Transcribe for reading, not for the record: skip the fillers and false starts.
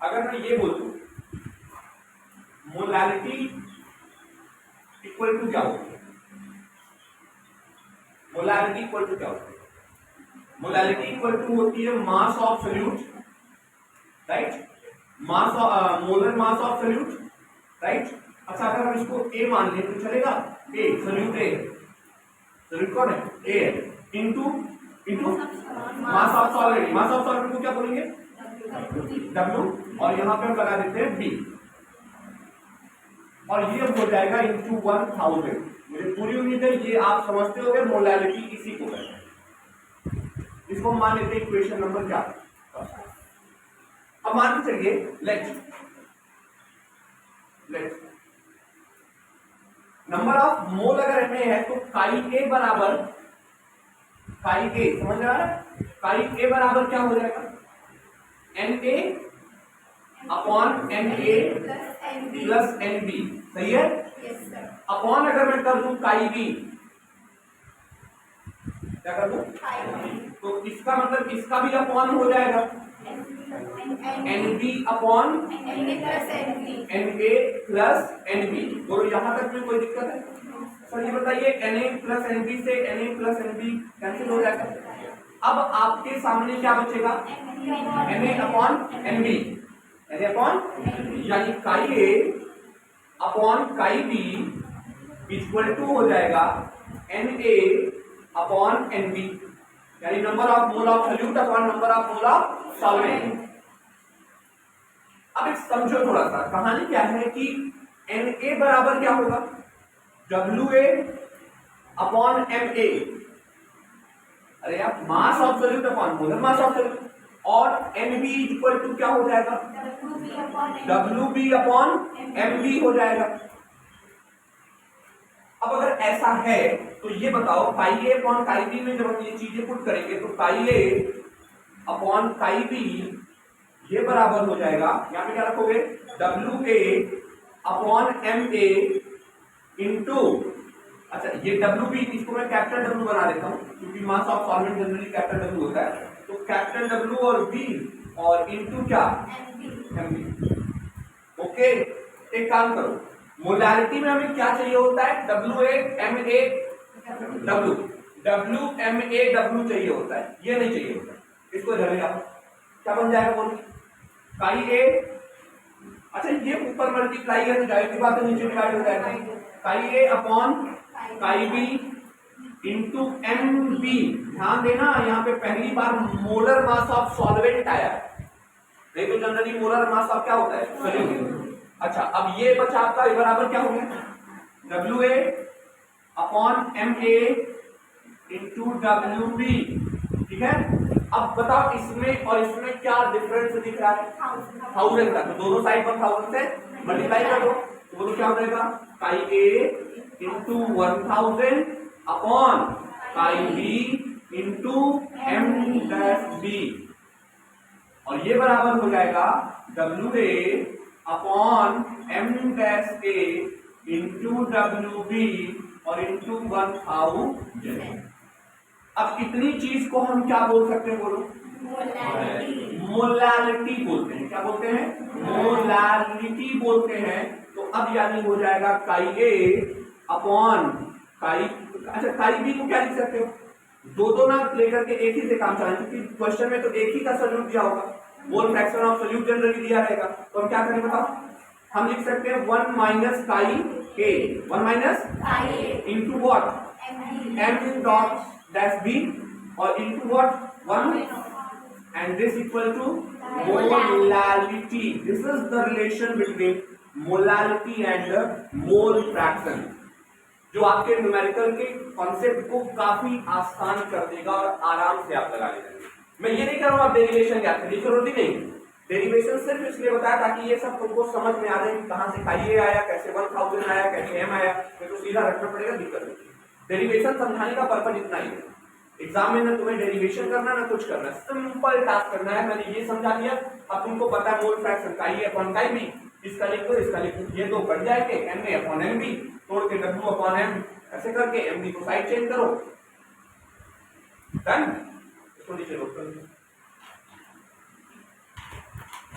अगर मैं ये बोल दूं मोलालिटी इक्वल टू क्या होती है, मोलालिटी इक्वल टू क्या होती है, मोलालिटी इक्वल टू होती है मास of solute, right, mass molar mass of solute, right. अच्छा अगर हम इसको ए मान लें तो चलेगा, ए सॉल्यूट ए, सॉल्यूट कौन है, ए है, into into mass of solid, mass of solid को क्या बोलेंगे W, और यहां पे हम लगा देते हैं B, और ये हो जाएगा इंटू 1000। मुझे पूरी उम्मीद है ये आप समझते होंगे मोलालिटी इसी को कहते हैं। इसको मान लेते हैं इक्वेशन नंबर क्या, अब मान के चलिए लेट नंबर ऑफ मोल अगर में है तो काई ए बराबर, काई ए समझ रहा है, काई ए बराबर क्या हो जाएगा N A upon N A plus N B, सही है। अपॉन अगर मैं कर दूं काई बी, क्या कर दूं, तो इसका मतलब इसका भी अपॉन हो जाएगा N B upon N A plus N B. बोलो यहां तक में कोई दिक्कत है सर, ये बताइए n A plus N B से n A plus N B cancel हो जाएगा। अब आपके सामने क्या बचेगा n A upon n B, n A upon, यानी chi A upon chi B equal to हो जाएगा N A upon n B, यानी number of mole of solute upon number of mole of solvent. अब एक समझो थोड़ा सा, कहानी क्या है कि एन ए बराबर क्या होगा W A upon M A, अरे यार mass of solute upon molar mass of solute, और एन बी इक्वल टू क्या हो जाएगा W B upon M B हो जाएगा। अब अगर ऐसा है तो ये बताओ काई ए अपॉन काई बी में जब हम ये चीजें पुट करेंगे तो काई ए अपॉन काई बी ये बराबर हो जाएगा, यहां पे क्या रखोगे W A upon M A into, अच्छा ये डब्ल्यू बी इसको मैं कैपिटल डब्ल्यू बना देता हूं क्योंकि mass of solvent generally capital W होता है, तो कैपिटल डब्ल्यू और बी और इंटू क्या एम बी। ओके, एक काम करो, मोलालिटी में हमें क्या चाहिए होता है W A M A W, W M A W चाहिए होता है, ये नहीं चाहिए होता है। इसको इधर ले आओ, क्या बन जाएगा बोलिए काई ए, अच्छा ये ऊपर मल्टीप्लाई है तो जाहिर सी बात है नीचे डिवाइड हो जाएगा, chi A upon chi B into M B. ध्यान देना यहाँ पे पहली बार मोलर मास ऑफ सॉल्वेंट आया है, नहीं तो जनरली मोलर मास ऑफ क्या होता है सॉल्यूट। अच्छा अब ये बचा आपका ये बराबर क्या हो गया W A upon M A into W B, ठीक है। अब बताओ इसमें और इसमें क्या डिफरेंस दिख रहा है 1000 का, तो दोनों साइड पर 1000 से मल्टीप्लाई कर दो तो वो क्या हो जाएगा chi A into 1000 upon chi B into M dash B, और ये बराबर हो जाएगा W A upon M dash A into W B और इंटू 1000। अब इतनी चीज को हम क्या बोल सकते हैं बोलो मोलालिटी बोलते हैं, क्या बोलते हैं मोलालिटी बोलते हैं। तो अब यानी हो जाएगा काई ए अपॉन काई, अच्छा काई बी को क्या लिख सकते हो दो दो ना लेकर के एक ही से काम चलाएं क्योंकि क्वेश्चन में तो एक ही का सॉल्यूट दिया होगा, mole fraction of solute generally दिया रहेगा, तो हम क्या करें बताओ, हम लिख सकते हैं 1 minus chi A, 1 minus into what M dot dash B और into what 1 and this equal to molality. This is the relation between molality and mole fraction, जो आपके न्यूमेरिकल के कॉन्सेप्ट को काफी आसान कर देगा और आराम से आप लगा लेंगे। मैं ये नहीं कर रहा हूं आप डेरिवेशन याद करने की जरूरत ही नहीं, डेरिवेशन सिर्फ इसलिए बताया ताकि ये सब तुमको समझ में आ जाए कहां से काई ए आया, कैसे 1000 आया, कैसे एम आया, तो सीधा रखना पड़ेगा, दिक्कत नहीं। डेरिवेशन समझाने का पर्पज इतना ही है, एग्जाम में ना तुम्हें डेरिवेशन करना ना कुछ करना, सिंपल टास्क करना है। मैंने ये समझा दिया, अब तुमको पता है मोल फ्रैक्शन काई ए अपॉन काई बी, इसका लिख दो इसका लिख दो, ये दो कट जाएंगे M A upon M B, तोड़ के डब्ल्यू अपॉन एम ऐसे करके एम बी को साइड चेंज करो, डन। इसको नीचे नोट कर